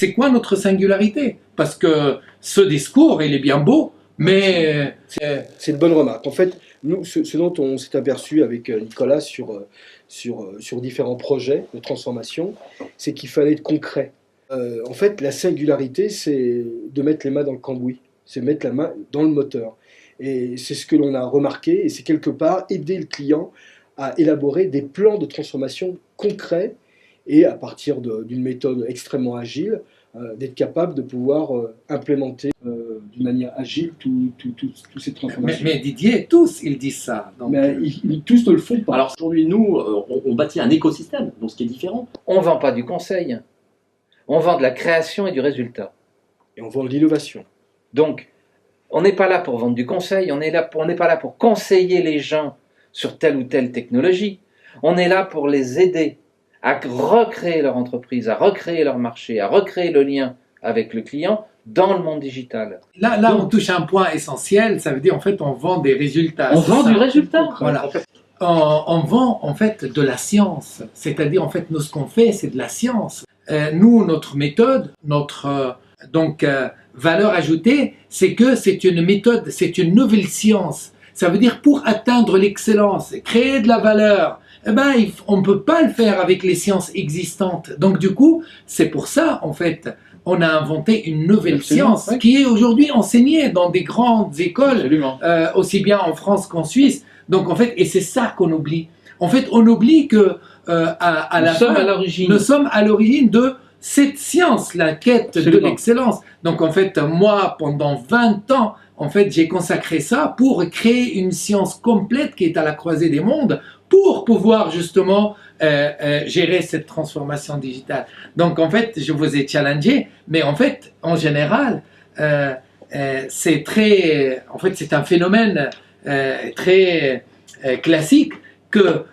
C'est quoi notre singularité? Parce que ce discours, il est bien beau, mais... C'est une bonne remarque. En fait, nous, ce dont on s'est aperçu avec Nicolas sur différents projets de transformation, c'est qu'il fallait être concret. En fait, la singularité, c'est de mettre les mains dans le cambouis, c'est mettre la main dans le moteur. Et c'est ce que l'on a remarqué, et c'est quelque part aider le client à élaborer des plans de transformation concrets, et à partir d'une méthode extrêmement agile, d'être capable de pouvoir implémenter d'une manière agile toutes ces transformations. Mais Didier, tous, ils disent ça. Donc... Mais tous ne le font pas. Alors aujourd'hui, nous, on bâtit un écosystème, donc ce qui est différent. On ne vend pas du conseil, on vend de la création et du résultat. Et on vend de l'innovation. Donc, on n'est pas là pour vendre du conseil, on n'est pas là pour conseiller les gens sur telle ou telle technologie. On est là pour les aider à recréer leur entreprise, à recréer leur marché, à recréer le lien avec le client dans le monde digital. Là, on touche un point essentiel, ça veut dire en fait on vend des résultats. On vend du résultat. Voilà. On vend en fait de la science, c'est-à-dire en fait nous ce qu'on fait c'est de la science. Nous, notre méthode, notre valeur ajoutée, c'est que c'est une méthode, c'est une nouvelle science. Ça veut dire pour atteindre l'excellence, créer de la valeur, on ne peut pas le faire avec les sciences existantes. Donc du coup, c'est pour ça en fait, on a inventé une nouvelle science qui est aujourd'hui enseignée dans des grandes écoles, aussi bien en France qu'en Suisse. Donc en fait, et c'est ça qu'on oublie. En fait, on oublie que nous sommes à l'origine de cette science, la quête de l'excellence. Donc en fait, moi, pendant 20 ans, en fait, j'ai consacré ça pour créer une science complète qui est à la croisée des mondes pour pouvoir justement gérer cette transformation digitale. Donc en fait, je vous ai challengé, mais en fait, en général, c'est un phénomène très classique que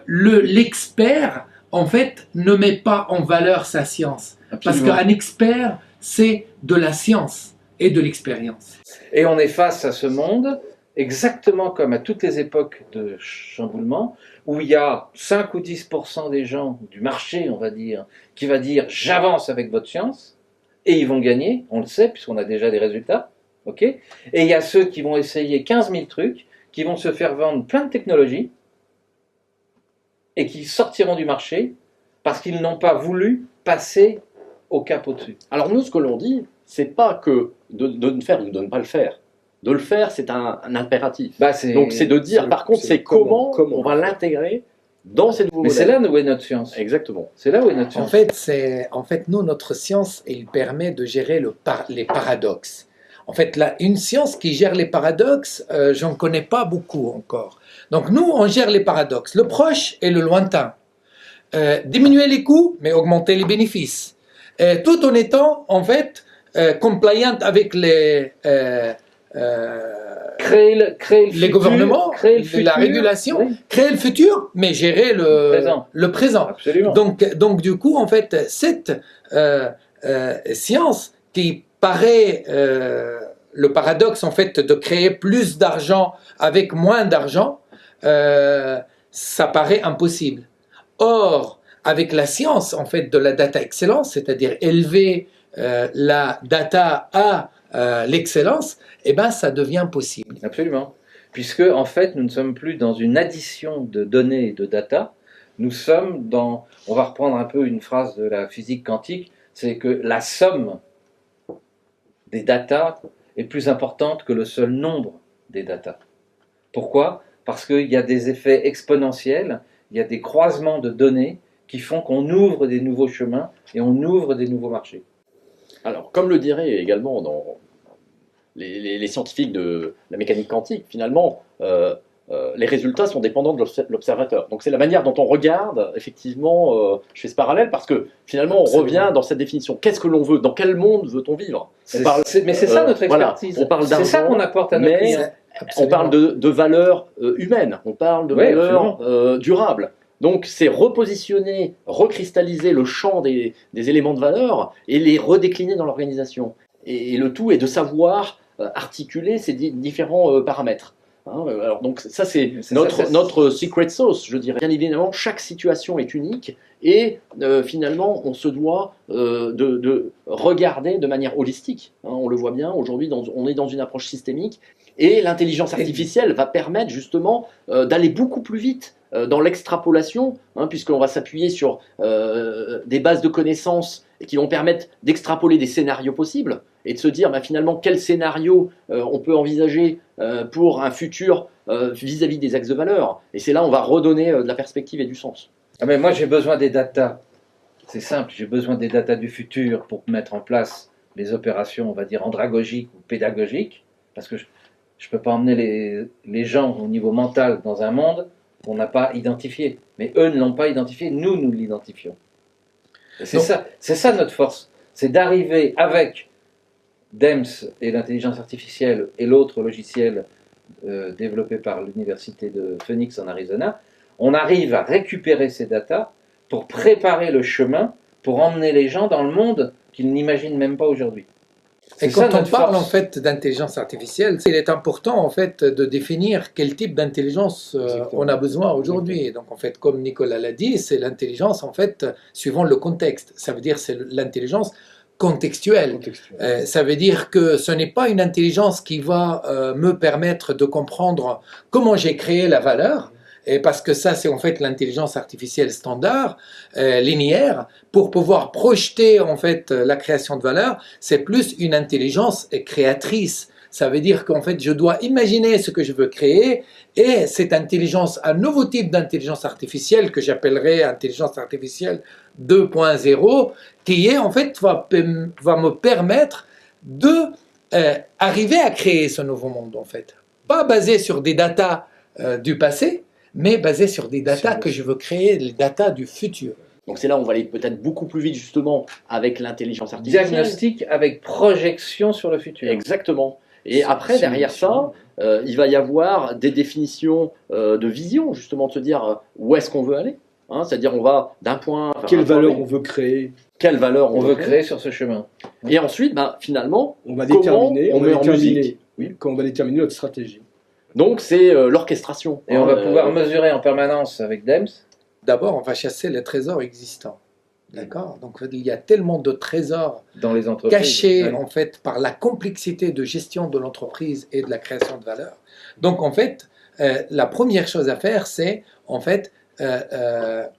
l'expert, en fait, ne met pas en valeur sa science. Absolument. Parce qu'un expert, c'est de la science et de l'expérience. Et on est face à ce monde, exactement comme à toutes les époques de chamboulement, où il y a 5 ou 10% des gens du marché, on va dire, qui va dire « j'avance avec votre science », et ils vont gagner, on le sait, puisqu'on a déjà des résultats. Okay, et il y a ceux qui vont essayer 15 000 trucs, qui vont se faire vendre plein de technologies, et qui sortiront du marché parce qu'ils n'ont pas voulu passer au cap au-dessus. Alors nous, ce que l'on dit, c'est pas que de le faire ou de ne pas le faire. De le faire, c'est un impératif. Donc c'est de dire, par contre, c'est comment on va l'intégrer dans ces nouveaux modèles. Mais c'est là où est notre science. Exactement. C'est là où est notre science. En fait, nous, notre science, elle permet de gérer les paradoxes. En fait, là, une science qui gère les paradoxes, j'en connais pas beaucoup encore. Donc nous, on gère les paradoxes, le proche et le lointain. Diminuer les coûts, mais augmenter les bénéfices. Tout en étant, en fait, compliant avec les gouvernements, la régulation, créer le futur, mais gérer le présent. Absolument. Donc du coup, en fait, cette science qui paraît le paradoxe, en fait, de créer plus d'argent avec moins d'argent, ça paraît impossible. Or, avec la science, en fait, de la data excellence, c'est-à-dire élever la data à l'excellence, ça devient possible. Absolument. Puisque, en fait, nous ne sommes plus dans une addition de données et de data, nous sommes dans, on va reprendre un peu une phrase de la physique quantique, c'est que la somme des data est plus importante que le seul nombre des data. Pourquoi ? Parce qu'il y a des effets exponentiels, il y a des croisements de données qui font qu'on ouvre des nouveaux chemins et on ouvre des nouveaux marchés. Alors, comme le diraient également dans les scientifiques de la mécanique quantique, finalement, les résultats sont dépendants de l'observateur. Donc c'est la manière dont on regarde, effectivement, je fais ce parallèle, parce que finalement on revient dans cette définition. Qu'est-ce que l'on veut ? Dans quel monde veut-on vivre ? Mais c'est ça notre expertise. Voilà, on parle d'argent, c'est ça qu'on apporte à nos clients. On parle de valeurs humaines, on parle de valeurs durables. Donc c'est repositionner, recristalliser le champ des éléments de valeur et les redécliner dans l'organisation. Et le tout est de savoir articuler ces différents paramètres. Hein, alors donc ça c'est C'est notre, ça. notre secret sauce, je dirais. Bien évidemment, chaque situation est unique et finalement on se doit de regarder de manière holistique. Hein, on le voit bien, aujourd'hui on est dans une approche systémique et l'intelligence artificielle va permettre justement d'aller beaucoup plus vite dans l'extrapolation, hein, puisqu'on va s'appuyer sur des bases de connaissances qui vont permettre d'extrapoler des scénarios possibles et de se dire bah, finalement quel scénario on peut envisager pour un futur vis-à-vis des axes de valeur. Et c'est là où on va redonner de la perspective et du sens. Ah, mais moi j'ai besoin des datas. C'est simple, j'ai besoin des datas du futur pour mettre en place les opérations, on va dire, andragogiques ou pédagogiques, parce que je ne peux pas emmener les gens au niveau mental dans un monde qu'on n'a pas identifié. Mais eux ne l'ont pas identifié, nous l'identifions. C'est ça notre force, c'est d'arriver avec DEMS et l'intelligence artificielle et l'autre logiciel développé par l'université de Phoenix en Arizona, on arrive à récupérer ces datas pour préparer le chemin pour emmener les gens dans le monde qu'ils n'imaginent même pas aujourd'hui. Et quand on parle en fait d'intelligence artificielle, il est important en fait de définir quel type d'intelligence on a besoin aujourd'hui. Donc en fait, comme Nicolas l'a dit, c'est l'intelligence en fait suivant le contexte. Ça veut dire c'est l'intelligence contextuelle. Ça veut dire que ce n'est pas une intelligence qui va me permettre de comprendre comment j'ai créé la valeur. Et parce que ça, c'est en fait l'intelligence artificielle standard, linéaire, pour pouvoir projeter en fait la création de valeur, c'est plus une intelligence créatrice. Ça veut dire qu'en fait, je dois imaginer ce que je veux créer, et cette intelligence, un nouveau type d'intelligence artificielle que j'appellerais intelligence artificielle 2.0, qui est en fait va me permettre de arriver à créer ce nouveau monde en fait, pas basé sur des datas du passé, mais basé sur des datas que je veux créer, les datas du futur. Donc c'est là où on va aller peut-être beaucoup plus vite justement avec l'intelligence artificielle. Diagnostic avec projection sur le futur. Exactement. Et après, derrière ça, il va y avoir des définitions de vision, justement, de se dire où est-ce qu'on veut aller. Hein, c'est-à-dire on va d'un point... Quelle valeur on veut créer. Quelle valeur on veut créer sur ce chemin. Et ensuite, ben, finalement, on va déterminer, on met en musique. Oui, quand on va déterminer notre stratégie. Donc c'est l'orchestration. Et on va pouvoir mesurer en permanence avec DEMS. D'abord, on va chasser les trésors existants. D'accord. Donc il y a tellement de trésors dans les entreprises, cachés en fait par la complexité de gestion de l'entreprise et de la création de valeur. Donc en fait, la première chose à faire, c'est en fait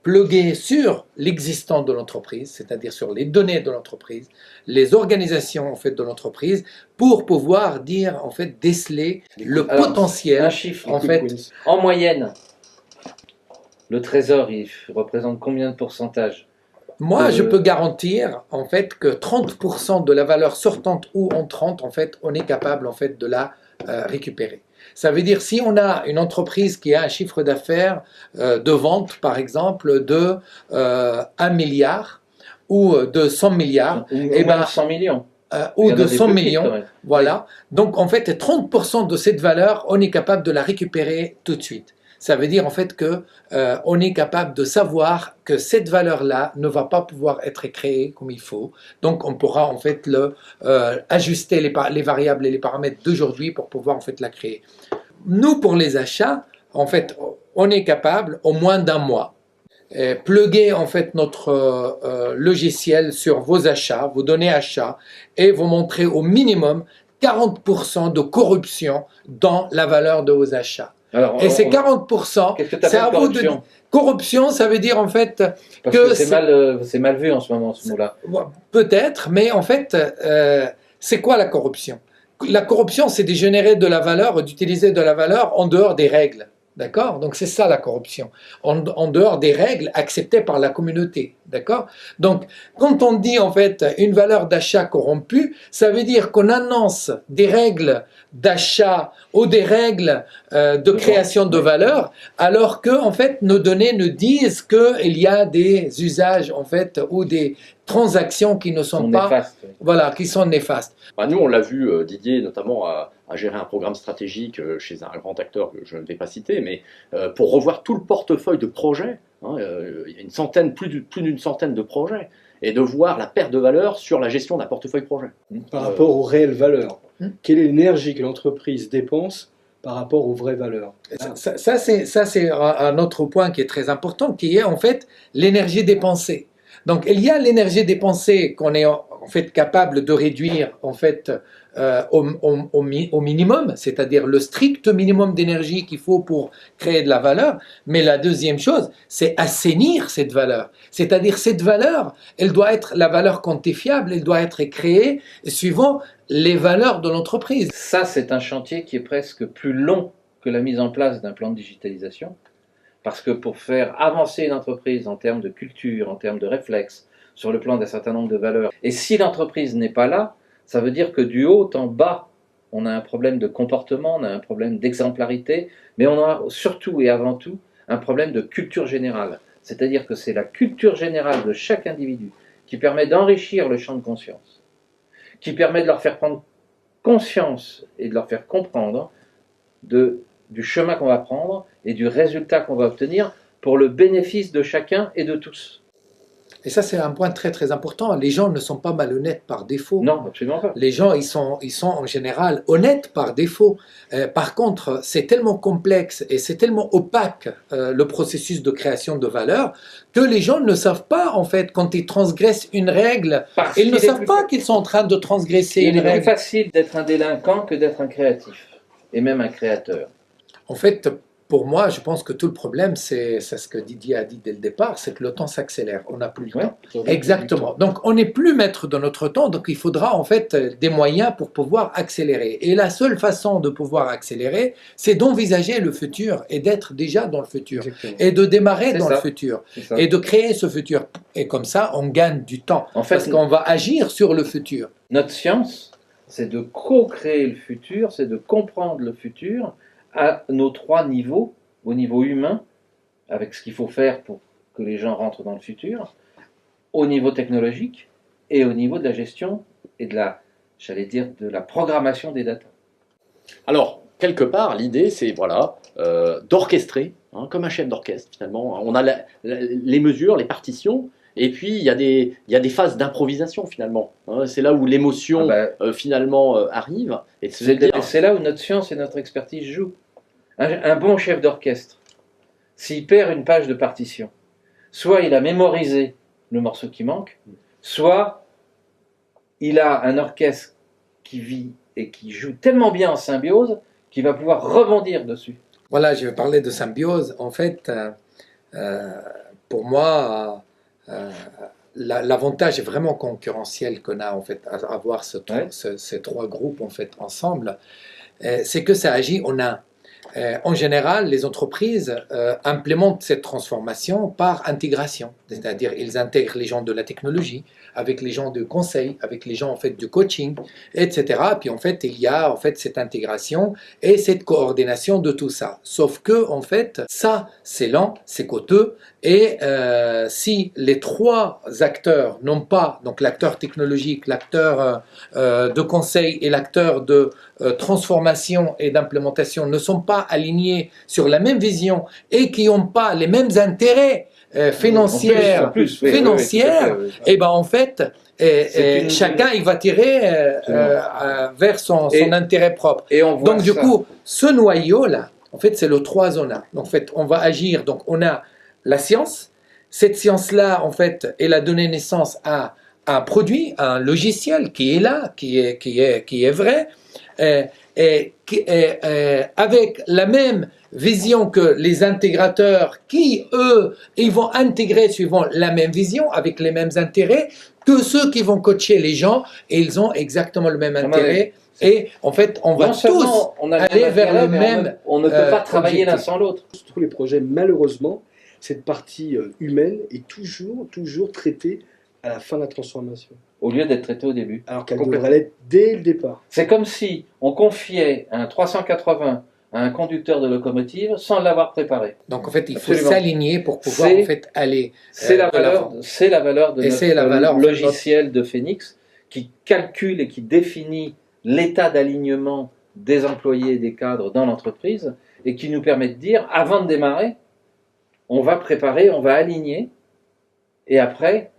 plugger sur l'existant de l'entreprise, c'est-à-dire sur les données de l'entreprise, les organisations en fait de l'entreprise, pour pouvoir dire en fait déceler le potentiel. Un chiffre en fait. En moyenne, le trésor, il représente combien de pourcentage? Moi, je peux garantir en fait que 30% de la valeur sortante ou entrante, en fait, on est capable en fait de la récupérer. Ça veut dire si on a une entreprise qui a un chiffre d'affaires de vente, par exemple, de 1 milliard ou de 100 milliards, et ben 100 millions. Ou de 100 millions, voilà. Donc en fait, 30% de cette valeur, on est capable de la récupérer tout de suite. Ça veut dire en fait que on est capable de savoir que cette valeur-là ne va pas pouvoir être créée comme il faut. Donc on pourra en fait ajuster les variables et les paramètres d'aujourd'hui pour pouvoir en fait la créer. Nous, pour les achats, en fait, on est capable au moins d'un mois. Plugger en fait notre logiciel sur vos achats, vos données achats, et vous montrer au minimum 40% de corruption dans la valeur de vos achats. Alors, et ces 40%, c'est à vous de... Corruption, ça veut dire en fait parce que c'est mal vu en ce moment, ce mot-là. Peut-être, mais en fait, c'est quoi la corruption? La corruption, c'est de générer de la valeur, d'utiliser de la valeur en dehors des règles. D'accord? Donc c'est ça la corruption, en dehors des règles acceptées par la communauté. D'accord? Donc quand on dit en fait une valeur d'achat corrompue, ça veut dire qu'on annonce des règles d'achat ou des règles de création de valeur, alors que en fait nos données nous disent qu'il y a des usages en fait ou des transactions qui ne sont pas néfastes. Voilà, qui sont néfastes. Bah, nous on l'a vu, Didier, notamment à gérer un programme stratégique chez un grand acteur que je ne vais pas citer, mais pour revoir tout le portefeuille de projets, hein, il y a une centaine, plus d'une centaine de projets, et de voir la perte de valeur sur la gestion d'un portefeuille projet. Par rapport aux réelles valeurs, quelle est l'énergie que l'entreprise dépense par rapport aux vraies valeurs. Ça, c'est un autre point qui est très important, qui est en fait l'énergie dépensée. Donc, il y a l'énergie dépensée qu'on est en fait capable de réduire en fait au minimum, c'est-à-dire le strict minimum d'énergie qu'il faut pour créer de la valeur. Mais la deuxième chose, c'est assainir cette valeur. C'est-à-dire cette valeur, elle doit être la valeur quantifiable, elle doit être créée suivant les valeurs de l'entreprise. Ça, c'est un chantier qui est presque plus long que la mise en place d'un plan de digitalisation. Parce que pour faire avancer une entreprise en termes de culture, en termes de réflexes, sur le plan d'un certain nombre de valeurs, et si l'entreprise n'est pas là, ça veut dire que du haut en bas, on a un problème de comportement, on a un problème d'exemplarité, mais on a surtout et avant tout un problème de culture générale. C'est-à-dire que c'est la culture générale de chaque individu qui permet d'enrichir le champ de conscience, qui permet de leur faire prendre conscience et de leur faire comprendre du chemin qu'on va prendre et du résultat qu'on va obtenir pour le bénéfice de chacun et de tous. Et ça, c'est un point très très important. Les gens ne sont pas malhonnêtes par défaut. Non, absolument pas. Les gens, ils sont en général honnêtes par défaut. Par contre, c'est tellement complexe et c'est tellement opaque le processus de création de valeur que les gens ne savent pas, en fait, quand ils transgressent une règle, ils ne savent pas qu'ils sont en train de transgresser une règle. Il est plus règle. facile d'être un délinquant que d'être un créatif, et même un créateur. En fait, pour moi, je pense que tout le problème, c'est ce que Didier a dit dès le départ, c'est que le temps s'accélère, on n'a plus le temps. Exactement. Donc, on n'est plus maître de notre temps, donc il faudra en fait des moyens pour pouvoir accélérer. Et la seule façon de pouvoir accélérer, c'est d'envisager le futur et d'être déjà dans le futur. Exactement. Et de démarrer dans le futur. Et de créer ce futur. Et comme ça, on gagne du temps. En fait, parce qu'on va agir sur le futur. Notre science, c'est de co-créer le futur, c'est de comprendre le futur à nos trois niveaux, au niveau humain, avec ce qu'il faut faire pour que les gens rentrent dans le futur, au niveau technologique et au niveau de la gestion et de la, j'allais dire, de la programmation des data. Alors, quelque part, l'idée, c'est voilà, d'orchestrer, hein, comme un chef d'orchestre finalement. On a les mesures, les partitions, et puis il y a des phases d'improvisation finalement. Hein, c'est là où l'émotion finalement arrive. C'est là où notre science et notre expertise jouent. Un bon chef d'orchestre, s'il perd une page de partition, soit il a mémorisé le morceau qui manque, soit il a un orchestre qui vit et qui joue tellement bien en symbiose qu'il va pouvoir rebondir dessus. Voilà, je vais parler de symbiose. En fait, pour moi, l'avantage est vraiment concurrentiel qu'on a en fait à avoir ces trois groupes en fait ensemble, c'est que ça agit en un. En général, les entreprises implémentent cette transformation par intégration, c'est-à-dire ils intègrent les gens de la technologie avec les gens du conseil, avec les gens en fait du coaching, etc. Puis en fait, il y a en fait cette intégration et cette coordination de tout ça. Sauf que en fait, ça c'est lent, c'est coûteux et si les trois acteurs n'ont pas, donc l'acteur technologique, l'acteur de conseil et l'acteur de transformation et d'implémentation ne sont pas alignés sur la même vision et qui n'ont pas les mêmes intérêts financières, et ben en fait, chacun il va tirer vers son intérêt propre. Et on voit donc du coup, ce noyau là, en fait, c'est le 3 zones. Donc en fait, on va agir. Donc on a la science. Cette science là, en fait, elle a donné naissance à un produit, à un logiciel qui est là, qui est vrai. Avec la même vision que les intégrateurs qui, eux, ils vont intégrer suivant la même vision, avec les mêmes intérêts, que ceux qui vont coacher les gens, et ils ont exactement le même intérêt. Et en fait, on va tous aller vers le même... On ne peut pas travailler l'un sans l'autre. Tous les projets, malheureusement, cette partie humaine est toujours traitée à la fin de la transformation. Au lieu d'être traité au début. Alors qu'elle devrait l'être dès le départ. C'est comme si on confiait un 380 à un conducteur de locomotive sans l'avoir préparé. Donc en fait, il faut s'aligner pour pouvoir en fait aller. C'est la valeur de notre logiciel de Phoenix qui calcule et qui définit l'état d'alignement des employés et des cadres dans l'entreprise et qui nous permet de dire, avant de démarrer, on va préparer, on va aligner et après,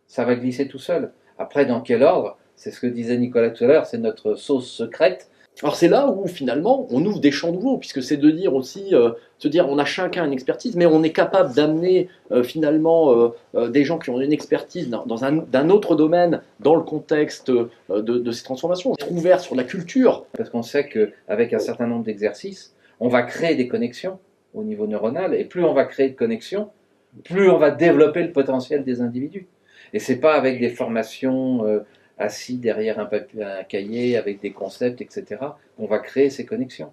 ça va glisser tout seul. Après, dans quel ordre? C'est ce que disait Nicolas tout à l'heure, c'est notre sauce secrète. Alors c'est là où finalement on ouvre des champs nouveaux, puisque c'est de dire aussi, se dire on a chacun une expertise, mais on est capable d'amener finalement des gens qui ont une expertise d'un autre domaine dans le contexte de ces transformations. Être ouvert sur la culture. Parce qu'on sait qu'avec un certain nombre d'exercices, on va créer des connexions au niveau neuronal, et plus on va créer de connexions, plus on va développer le potentiel des individus. Et c'est pas avec des formations assis derrière un cahier avec des concepts, etc. On va créer ces connexions.